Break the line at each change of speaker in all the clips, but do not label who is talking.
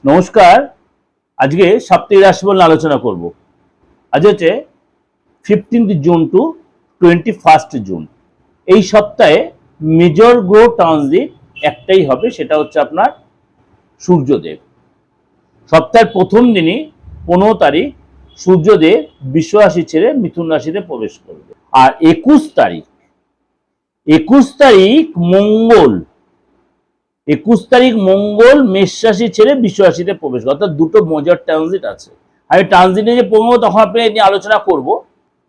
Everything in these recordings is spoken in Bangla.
নমস্কার। আজকে সাপ্তাহিক রাশিফল নিয়ে আলোচনা করব। আজ হচ্ছে 15 জুন টু 21 জুন। এই সপ্তাহে মেজর গ্রহ ট্রানজিট একটাই হবে, সেটা হচ্ছে আপনার সূর্যদেব। সপ্তাহের প্রথম দিনই 15 তারিখ সূর্যদেব বৃষ রাশি ছেড়ে মিথুন রাশিতে প্রবেশ করবে। আর 21 তারিখ মঙ্গল মেষ রাশি ছেড়ে বৃষ রাশিতে প্রবেশ করে, অর্থাৎ দুটো মেজর ট্রানজিট আছে। আমি ট্রানজিটে যে পড়বো তখন আপনি নিয়ে আলোচনা করব।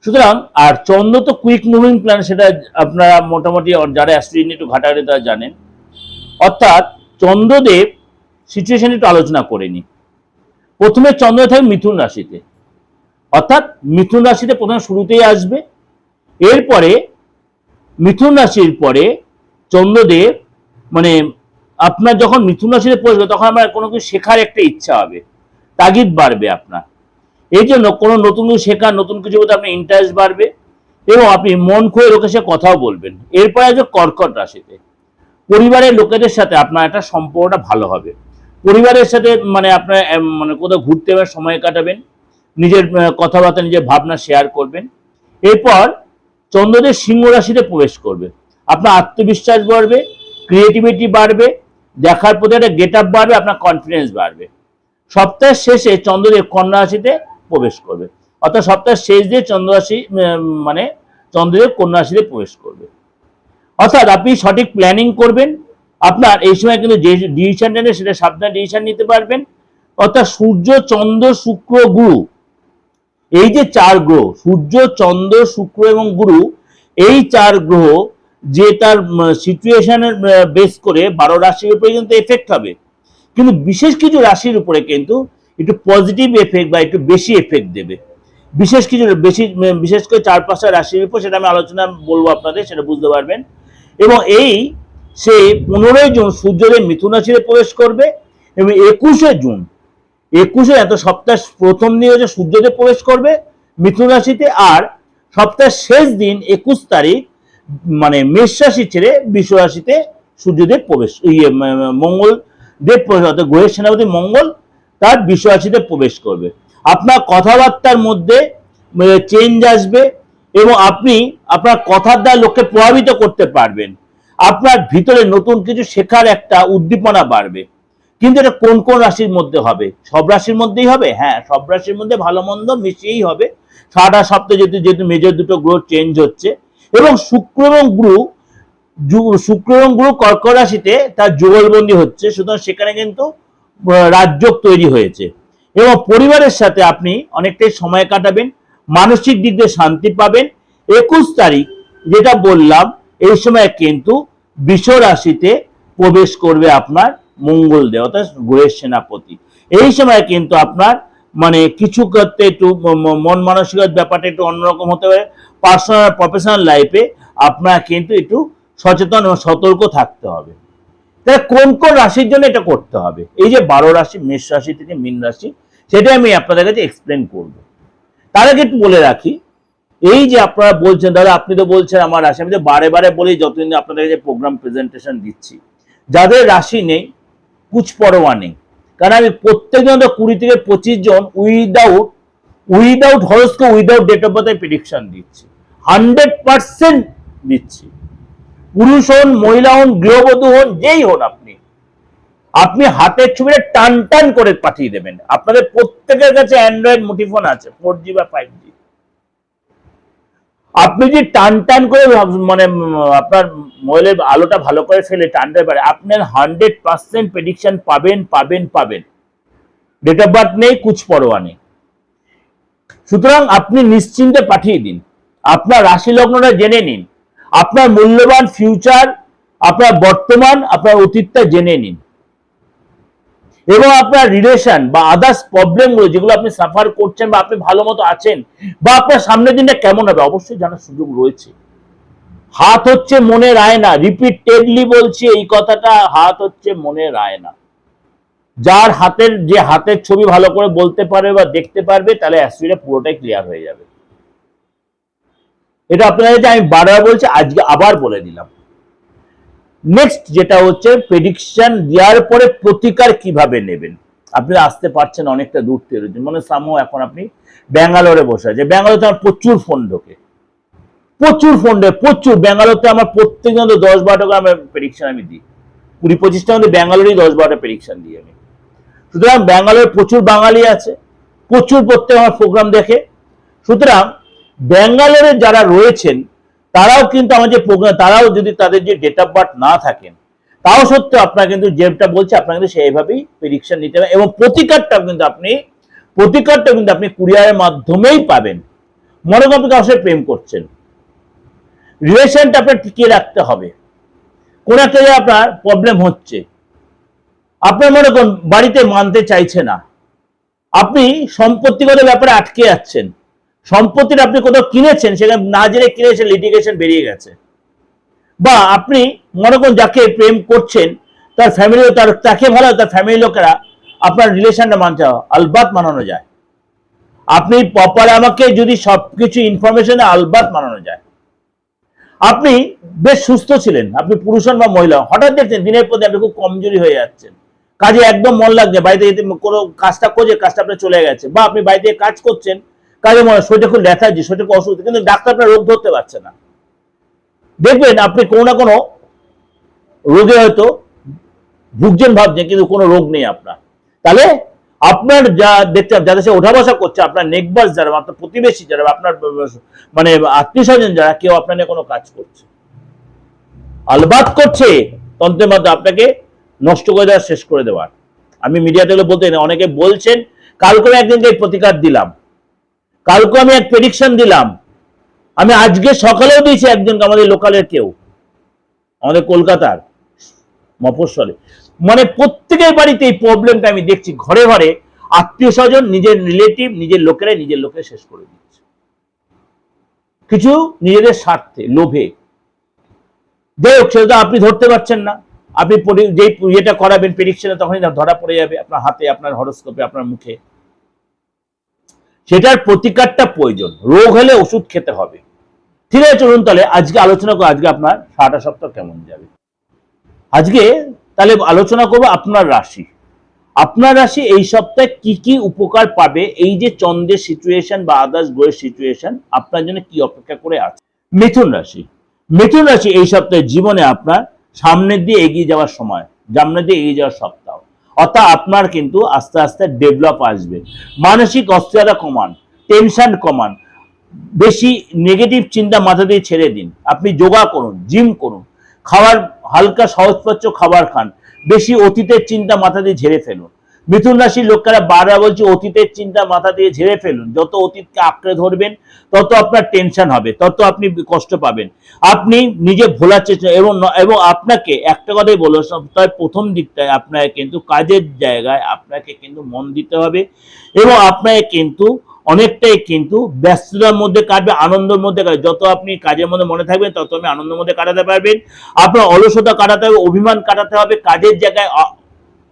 সুতরাং আর চন্দ্র তো কুইক মুভিং প্ল্যানেট, সেটা আপনারা মোটামুটি যারা অ্যাস্ট্রোলজি একটু ঘাটাঘাটি তারা জানেন। অর্থাৎ চন্দ্রদেব সিচুয়েশন একটু আলোচনা করে নি। প্রথমে চন্দ্র থাকবে মিথুন রাশিতে, অর্থাৎ মিথুন রাশিতে প্রথমে শুরুতেই আসবে। এরপরে মিথুন রাশির পরে চন্দ্রদেব মানে আপনার যখন মিথুন রাশিতে পড়বে তখন আমার কোনো কিছু শেখার একটা ইচ্ছা হবে, তাগিদ বাড়বে আপনার। এই জন্য কোনো নতুন কিছু শেখার, নতুন কিছু বলতে আপনার ইন্টারেস্ট বাড়বে এবং আপনি মন খুলে লোকের সাথে কথাও বলবেন। এরপরে আছে কর্কট রাশিতে। পরিবারের লোকেদের সাথে আপনার একটা সম্পর্কটা ভালো হবে। পরিবারের সাথে মানে আপনার মানে কোথাও ঘুরতে যাবেন, সময় কাটাবেন, নিজের কথাবার্তা, নিজের ভাবনা শেয়ার করবেন। এরপর চন্দ্রদেব সিংহ রাশিতে প্রবেশ করবে। আপনার আত্মবিশ্বাস বাড়বে, ক্রিয়েটিভিটি বাড়বে, দেখার প্রতি একটা গেট আপ বাড়বে, আপনার কনফিডেন্স বাড়বে। সপ্তাহের শেষে চন্দ্রদেব কন্যা রাশিতে প্রবেশ করবে, অর্থাৎ সপ্তাহের শেষ দিয়ে চন্দ্রদেব কন্যা রাশিতে প্রবেশ করবে। অর্থাৎ আপনি সঠিক প্ল্যানিং করবেন। আপনার এই সময় কিন্তু যে ডিসিশন নেন সেটা সাবধানে ডিসিশন নিতে পারবেন। অর্থাৎ সূর্য, চন্দ্র, শুক্র, গুরু, এই যে চার গ্রহ, সূর্য, চন্দ্র, শুক্র এবং গুরু, এই চার গ্রহ যে তার সিচুয়েশনের বেস করে 12 রাশির উপরে কিন্তু এফেক্ট হবে। কিন্তু বিশেষ কিছু রাশির উপরে কিন্তু একটু পজিটিভ এফেক্ট বা একটু বেশি এফেক্ট দেবে। বিশেষ করে 4-5টা রাশির উপর, সেটা আমি আলোচনা বলবো আপনাদের, সেটা বুঝতে পারবেন। এবং এই সেই 15 জুন সূর্যদেব মিথুন রাশিতে প্রবেশ করবে এবং 21 জুন এত সপ্তাহ প্রথম দিন হচ্ছে সূর্যদেব প্রবেশ করবে মিথুন রাশিতে। আর সপ্তাহের শেষ দিন 21 তারিখ মানে মেষ রাশি ছেড়ে বৃষ রাশিতে সূর্যদেব প্রবেশ, মঙ্গল দেব প্রবেশ, অর্থাৎ গ্রহের সেনাপতি মঙ্গল তার বৃষ রাশিতে প্রবেশ করবে। আপনার কথাবার্তার মধ্যে চেঞ্জ আসবে এবং আপনি আপনার কথার দ্বারা লোককে প্রভাবিত করতে পারবেন। আপনার ভিতরে নতুন কিছু শেখার একটা উদ্দীপনা বাড়বে। কিন্তু এটা কোন কোন রাশির মধ্যে হবে? সব রাশির মধ্যেই হবে? হ্যাঁ, সব রাশির মধ্যে ভালো মন্দ মিশিয়েই হবে। সারাটা সপ্তাহে যেহেতু মেজর দুটো গ্রহ চেঞ্জ হচ্ছে এবং শুক্র এবং গুরু কর্কট রাশিতে তার যুগলবন্দী হচ্ছে, সুতরাং সেখানে কিন্তু রাজযোগ তৈরি হয়েছে এবং পরিবারের সাথে আপনি অনেকটাই সময় কাটাবেন, মানসিক দিক দিয়ে শান্তি পাবেন। 21 তারিখ যেটা বললাম, এই সময় কিন্তু বৃষ রাশিতে প্রবেশ করবে আপনার মঙ্গল দেব, অর্থাৎ গ্রহের সেনাপতি। এই সময় কিন্তু আপনার মানে কিছু করতে একটু মন মানসিকতার ব্যাপারটা একটু অন্যরকম হতে পারে। পার্সোনাল প্রফেশনাল লাইফে আপনার কিন্তু একটু সচেতন এবং সতর্ক থাকতে হবে। তাহলে কোন কোন রাশির জন্য এটা করতে হবে? এই যে 12 রাশি, মেষ রাশি থেকে মীন রাশি, সেটা আমি আপনাদের কাছে এক্সপ্লেন করব। তার আগে একটু বলে রাখি, এই যে আপনারা বলছেন দাদা আপনি তো বলছেন আমার রাশি, আমি তো বারে বারে বলি যতদিন আপনাদের কাছে প্রোগ্রাম প্রেজেন্টেশন দিচ্ছি, যাদের রাশি নেই কুছ পরোয়া নেই। কারণ আমি প্রত্যেকজন 20 থেকে 25 জন without horoscope, without date of birth prediction দিচ্ছি, 100% দিচ্ছি। পুরুষ হন, মহিলা হন, গৃহবধূ হন, যেই হন, আপনি হাতের ছবিটা টান টান করে পাঠিয়ে দেবেন। আপনাদের প্রত্যেকের কাছে অ্যান্ড্রয়েড মুঠিফোন আছে, 4G বা 5G। আপনি যদি টান টান করে মানে আপনার মোবাইলের আলোটা ভালো করে ফেলে টানতে পারে, আপনার 100% প্রেডিকশন পাবেন। ডেট অফ বার্থ নেই, কুছ পরোয়া নেই। সুতরাং আপনি নিশ্চিন্তে পাঠিয়ে দিন, আপনার রাশি লগ্নটা জেনে নিন, আপনার মূল্যবান ফিউচার, আপনার বর্তমান, আপনার অতীতটা জেনে নিন এবং আপনার রিলেশন বা আদার্স প্রবলেমগুলো যেগুলো আপনি সাফার করছেন বা আপনি ভালো মতো আছেন বা আপনার সামনের দিনটা কেমন হবে অবশ্যই জানার সুযোগ রয়েছে। হাত হচ্ছে মনের আয়না, রিপিটেডলি বলছি এই কথাটা, হাত হচ্ছে মনের আয়না। যার হাতের ছবি ভালো করে বলতে পারবে বা দেখতে পারবে, তাহলে অ্যাস্ট্রোলজিটা পুরোটাই ক্লিয়ার হয়ে যাবে। এটা আপনাদের আমি বারবার বলছি, আজকে আবার বলে দিলাম। নেক্সট যেটা হচ্ছে প্রেডিকশন দেওয়ার পরে প্রতিকার কিভাবে নেবেন। আপনি আসতে পারছেন অনেকটা দূর থেকে, মানে সামো এখন আপনি ব্যাঙ্গালোরে বসে আছে, ব্যাঙ্গালোরে আমার প্রচুর ফোন ঢোকে, প্রচুর ফোন ঢোকে, প্রচুর। ব্যাঙ্গালোরতে আমার প্রত্যেকদিন 10-12টা করে আমার প্রেডিকশন আমি দিই, 20-25টার মধ্যে ব্যাঙ্গালোরেই 10-12টা প্রেডিকশন দিই আমি। সুতরাং ব্যাঙ্গালোরে প্রচুর বাঙালি আছে, প্রচুর প্রত্যেক আমার প্রোগ্রাম দেখে। সুতরাং ব্যাঙ্গালোরে যারা রয়েছেন তারাও কিন্তু আমার যে প্রোগ্রাম, তারাও যদি তাদের যে ডেট অফ বার্থ না থাকেন, তাও সত্ত্বেও আপনার কিন্তু যেটা বলছে আপনার কিন্তু সেইভাবেই প্রেডিকশন নিতে হবে, এবং প্রতিকারটাও কিন্তু আপনি কুরিয়ারের মাধ্যমেই পাবেন। মনে করেন আপনি কারোর সাথে প্রেম করছেন, রিলেশনটা আপনার টিকিয়ে রাখতে হবে, কোন একটা জায়গায় আপনার প্রবলেম হচ্ছে, আপনার মনে করুন বাড়িতে মানতে চাইছে না, আপনি সম্পত্তিগত ব্যাপারে আটকে যাচ্ছেন, সম্পত্তিটা আপনি কোথাও কিনেছেন, সেখানে না জেনে কিনেছেন, লিটিগেশন বেরিয়ে গেছে, বা আপনি মনে করুন যাকে প্রেম করছেন তার ফ্যামিলি, তাকে ভালো, তার ফ্যামিলি লোকেরা আপনার রিলেশনটা মানতে হবে, আলবাত মানানো যায়। আপনি প্রপার আমাকে যদি সবকিছু ইনফরমেশন আলবাত মানানো যায়। আপনি বেশ সুস্থ ছিলেন, আপনি পুরুষ হন বা মহিলা, হঠাৎ দেখছেন দিনের পর দিন আপনি খুব কমজোরি হয়ে যাচ্ছেন, কাজে একদম মন লাগছে, বাড়িতে কোনো কাজটা করছে, কাজটা আপনার চলে গেছে, বা আপনি বাড়িতে কাজ করছেন, কাজে মনে শরীরটা খুব লেথার্জি, শরীরটা খুব অসুস্থ, কিন্তু ডাক্তার আপনার রোগ ধরতে পারছে না। দেখবেন আপনি কোনো না কোনো রোগে হয়তো ভুগছেন ভাবছেন, কিন্তু কোনো রোগ নেই আপনার। তাহলে আপনার যা দেখতে যাদের সাথে ওঠা বসা করছে, আপনার নেকবাস যারা, আপনার প্রতিবেশী যারা, আপনার মানে আত্মীয় স্বজন যারা, কেউ আপনার নিয়ে কোনো কাজ করছে, আলবাত করছে তন্ত্রের মধ্যে আপনাকে নষ্ট করে দেওয়ার, শেষ করে দেওয়ার। আমি মিডিয়াতে বলতে অনেকে বলছেন, কালকে আমি একদিনকে প্রতিকার দিলাম, কালকে আমি এক প্রেডিকশন দিলাম, আমি আজকে সকালেও দিয়েছি একজনকে, আমাদের লোকালের কেউ, আমাদের কলকাতার মফস্বলে, মানে প্রত্যেকের বাড়িতে এই প্রবলেমটা আমি দেখছি, ঘরে ঘরে আত্মীয় স্বজন, নিজের রিলেটিভ, নিজের লোকেরা শেষ করে দিচ্ছে, কিছু নিজেদের স্বার্থে, লোভে। যাই হোক, সেটা আপনি ধরতে পারছেন না, আপনি যে ইয়েটা করাবেন প্রেডিকশনে, তখনই ধরা পড়ে যাবে আপনার হাতে, আপনার হরোস্কোপে, আপনার মুখে। সেটার প্রতিকারটা প্রয়োজন, রোগ হলে ওষুধ খেতে হবে। ঠিক আছে, চলুন তাহলে আজকে আলোচনা করবো, আজকে আপনার সারাটা সপ্তাহ কেমন যাবে। আজকে তাহলে আলোচনা করবো আপনার রাশি, আপনার রাশি এই সপ্তাহে কি কি উপকার পাবে, এই যে চন্দ্রের সিচুয়েশন বা আদার্স গ্রহের সিচুয়েশন আপনার জন্য কি অপেক্ষা করে আছে। মিথুন রাশি, মিথুন রাশি এই সপ্তাহে জীবনে আপনার সামনের দিয়ে এগিয়ে যাওয়ার সময়, সামনের দিয়ে এগিয়ে যাওয়ার সপ্তাহ, অর্থাৎ আপনার কিন্তু আস্তে আস্তে ডেভেলপ আসবে, মানসিক অস্থিরতা কমান, টেনশন কমান, বেশি নেগেটিভ চিন্তা মাথা দিয়ে ছেড়ে দিন, আপনি যোগা করুন, জিম করুন, খাবার হালকা সহজপাচ্য খাবার খান, বেশি অতীতের চিন্তা মাথা দিয়ে ঝেড়ে ফেলুন। মিথুন রাশির লোকেরা বারবার বলছে অতীতের চিন্তা মাথা দিয়ে ঝেড়ে ফেলুন, যত অতীতকে আঁকড়ে ধরবেন তত আপনার টেনশন হবে, তত আপনি কষ্ট পাবেন, আপনি নিজে ভোলার চেষ্টা, এবং আপনাকে একটা কথাই বলো, সপ্তাহের প্রথম দিকটায় আপনাকে কিন্তু কাজের জায়গায় আপনাকে কিন্তু মন দিতে হবে, এবং আপনাকে কিন্তু অনেকটাই কিন্তু ব্যস্ততার মধ্যে কাটবে, আনন্দের মধ্যে কাটবে, যত আপনি কাজের মধ্যে মনে থাকবেন তত আপনি আনন্দের মধ্যে কাটাতে পারবেন। আপনার অলসতা কাটাতে হবে, অভিমান কাটাতে হবে, কাজের জায়গায়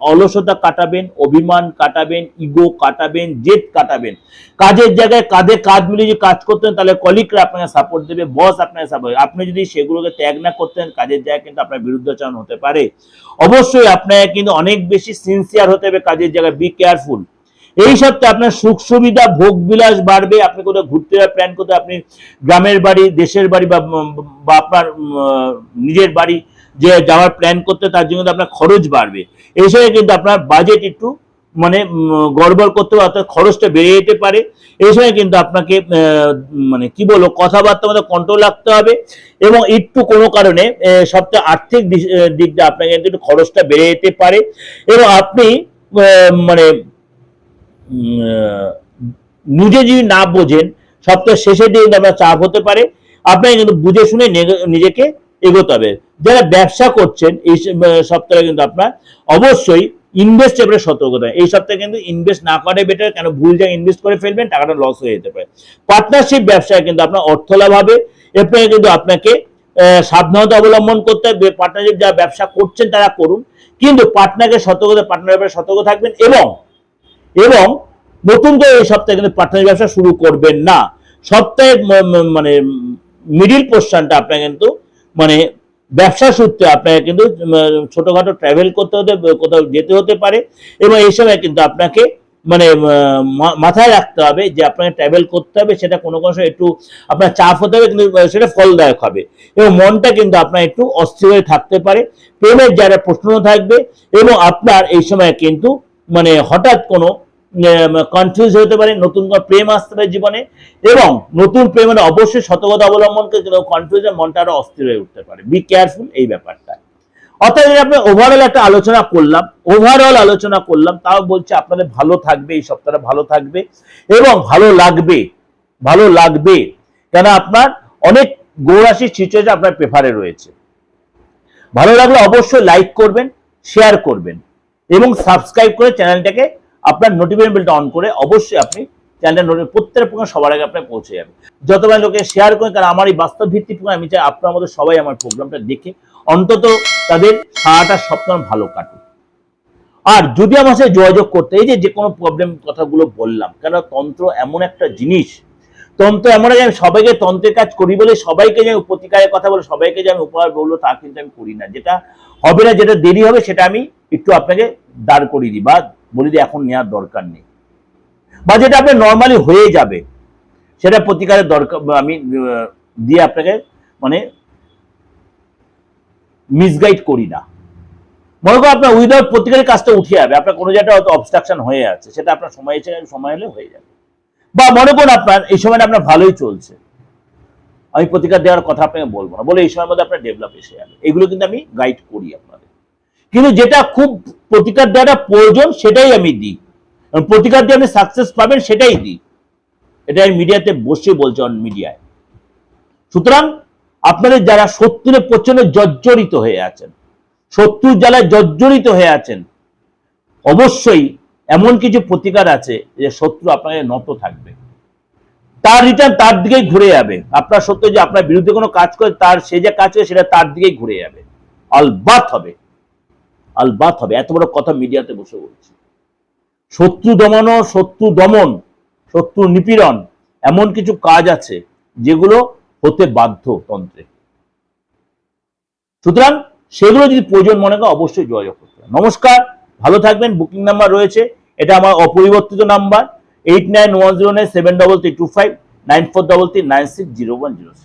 অলসতা কাটাবেন, অভিমান কাটাবেন, ইগো কাটাবেন, জেদ কাটাবেন, কাজের জায়গায় কাঁধে কাঁধ মিলিয়ে যদি কাজ করতেন তাহলে কলিগরা আপনাকে সাপোর্ট দেবে, বস আপনাকে সাপোর্ট, আপনি যদি সেগুলোকে ত্যাগ না করতেন কাজের জায়গায় কিন্তু আপনার বিরুদ্ধাচরণ হতে পারে। অবশ্যই আপনাকে কিন্তু অনেক বেশি সিনসিয়ার হতে হবে কাজের জায়গায়, বি কেয়ারফুল। এই সপ্তাহে আপনার সুখ সুবিধা ভোগ বিলাস বাড়বে, আপনি কোথাও ঘুরতে যাওয়ার প্ল্যান করতে, আপনি গ্রামের বাড়ি, দেশের বাড়ি বা আপনার নিজের বাড়ি যে যাওয়ার প্ল্যান করতে, তার জন্য আপনার খরচ বাড়বে। এই সময় কিন্তু আপনার বাজেট একটু মানে গড়বড় করতে পারে, অর্থাৎ খরচটা বেড়ে যেতে পারে। এই সময় কিন্তু আপনাকে মানে কি বলবো, কথাবার্তার মধ্যে কন্ট্রোল রাখতে হবে, এবং একটু কোনো কারণে সবচেয়ে আর্থিক দিক দিয়ে আপনাকে কিন্তু একটু খরচটা বেড়ে যেতে পারে, এবং আপনি মানে নিজে যদি না বোঝেন সপ্তাহের শেষের দিকে কিন্তু আপনার চাপ হতে পারে, আপনাকে কিন্তু বুঝে শুনে নিজেকে এগোতে হবে। যারা ব্যবসা করছেন এই সপ্তাহে কিন্তু আপনার অবশ্যই ইনভেস্ট এবারে সতর্কতা, এই সপ্তাহে কিন্তু ইনভেস্ট না করে বেটার, কেন ভুল জায়গায় ইনভেস্ট করে ফেলবেন, টাকাটা লস হয়ে যেতে পারে। পার্টনারশিপ ব্যবসায় কিন্তু আপনার অর্থ লাভ হবে, এরপরে কিন্তু আপনাকে সাবধানতা অবলম্বন করতে হবে। পার্টনারশিপ যারা ব্যবসা করছেন তারা করুন, কিন্তু পার্টনারকে সতর্কতা, পার্টনারের ব্যাপারে সতর্ক থাকবেন, এবং নতুন করে এই সপ্তাহে কিন্তু পার্টনার ব্যবসা শুরু করবেন না। সপ্তাহের মানে মিডিল পোর্শনটা আপনার কিন্তু মানে ব্যবসা সূত্রে আপনাকে কিন্তু ছোটখাটো ট্রাভেল করতে হতে, কোথাও যেতে হতে পারে, এবং এই সময় কিন্তু আপনাকে মানে মাথায় রাখতে হবে যে আপনাকে ট্রাভেল করতে হবে, সেটা কোনো কোনো সময় একটু আপনার চাপ হতে হবে, কিন্তু সেটা ফলদায়ক হবে, এবং মনটা কিন্তু আপনার একটু অস্থির হয়ে থাকতে পারে, প্রেমের যারা প্রশ্ন থাকবে, এবং আপনার এই সময় কিন্তু মানে হঠাৎ কোনো কনফিউজ হতে পারে, নতুন কোনো প্রেম আসতে পারে জীবনে, এবং নতুন প্রেমের অবশ্যই সতর্কতা অবলম্বন করে কনফিউশন, মনটা আরো অস্থির হয়ে উঠতে পারে। বি কেয়ারফুল এই ব্যাপারটা। অর্থাৎ আপনি ওভারঅল একটা আলোচনা করলাম, তাও বলছে আপনাদের ভালো থাকবে, এই সপ্তাহটা ভালো থাকবে এবং ভালো লাগবে কেন আপনার অনেক গৌরাশির সিচুয়েশন আপনার পেপারে রয়েছে। ভালো লাগলে অবশ্যই লাইক করবেন, শেয়ার করবেন এবং সাবস্ক্রাইব করে চ্যানেলটাকে আপনার নোটিফিকেশন বেলটা অন করে অবশ্যই আপনি চ্যানেলটা প্রত্যেক প্রোগ্রাম সবার আগে আপনার পৌঁছে যাবে। যতবার লোকে শেয়ার করেন, কারণ আমার এই বাস্তব ভিত্তিক প্রোগ্রাম, আমি চাই আপনার মধ্যে সবাই আমার প্রোগ্রামটা দেখে অন্তত তাদের সারাটা সপ্তাহ ভালো কাটুক। আর যদি আমার সাথে যোগাযোগ করতে, এই যে কোনো প্রবলেম কথাগুলো বললাম, কেন তন্ত্র এমন একটা জিনিস, তন্ত্র এমন একটা, আমি সবাইকে তন্ত্রের কাজ করি বলে, সবাইকে যে আমি প্রতিকারের কথা বলে, সবাইকে যে আমি উপহার বলবো তা কিন্তু আমি করি না। যেটা হবে না, যেটা দেরি হবে, সেটা আমি একটু আপনাকে দাঁড় করিয়ে দিই বা বলি দিই এখন নেওয়ার দরকার নেই, বা যেটা আপনার নর্মালি হয়ে যাবে সেটা প্রতিকারের দরকার আমি দিয়ে আপনাকে মানে মিসগাইড করি না। মনে করো আপনার উইদাউট প্রতিকারের কাজটা উঠে যাবে, আপনার কোনো জায়গাটা হয়তো অবস্ট্রাকশন হয়ে আছে, সেটা আপনার সময় এসে সময় হলে হয়ে যাবে। বা মনে করুন আপনার এই সময়টা আপনার ভালোই চলছে, আমি প্রতিকার দেওয়ার কথা আপনাকে বলবো না, বলে এই সময়ের মধ্যে আপনার ডেভেলপ এসে যাবে, এগুলো কিন্তু আমি গাইড করি আপনাদের। কিন্তু যেটা খুব প্রতিকার দেওয়াটা প্রয়োজন সেটাই আমি দিই, প্রতিকার দিয়ে আপনি সাকসেস পাবেন সেটাই দিই, এটা আমি মিডিয়াতে বসে বলছি, অন মিডিয়ায়। সুতরাং আপনাদের যারা শত্রুরে প্রচন্ড জর্জরিত হয়ে আছেন, শত্রুর জ্বালায় জর্জরিত হয়ে আছেন, অবশ্যই এমন কিছু প্রতিকার আছে যে শত্রু আপনাকে নত থাকবে, তার রিটার্ন তার দিকেই ঘুরে যাবে। আপনার শত্রু যে আপনার বিরুদ্ধে কোনো কাজ করে, তার সে যে কাজ করে সেটা তার দিকেই ঘুরে যাবে, আলবাত হবে। এত বড় কথা মিডিয়াতে বসে বলছি। শত্রু দমানো, শত্রু দমন, শত্রু নিপীড়ন, এমন কিছু কাজ আছে যেগুলো হতে বাধ্য তন্ত্রে। সুতরাং সেগুলো যদি প্রয়োজন মনে করে অবশ্যই যোগাযোগ করতে হবে। নমস্কার, ভালো থাকবেন। বুকিং নাম্বার রয়েছে, এটা আমার অপরিবর্তিত নাম্বার 8910973325 9433960106।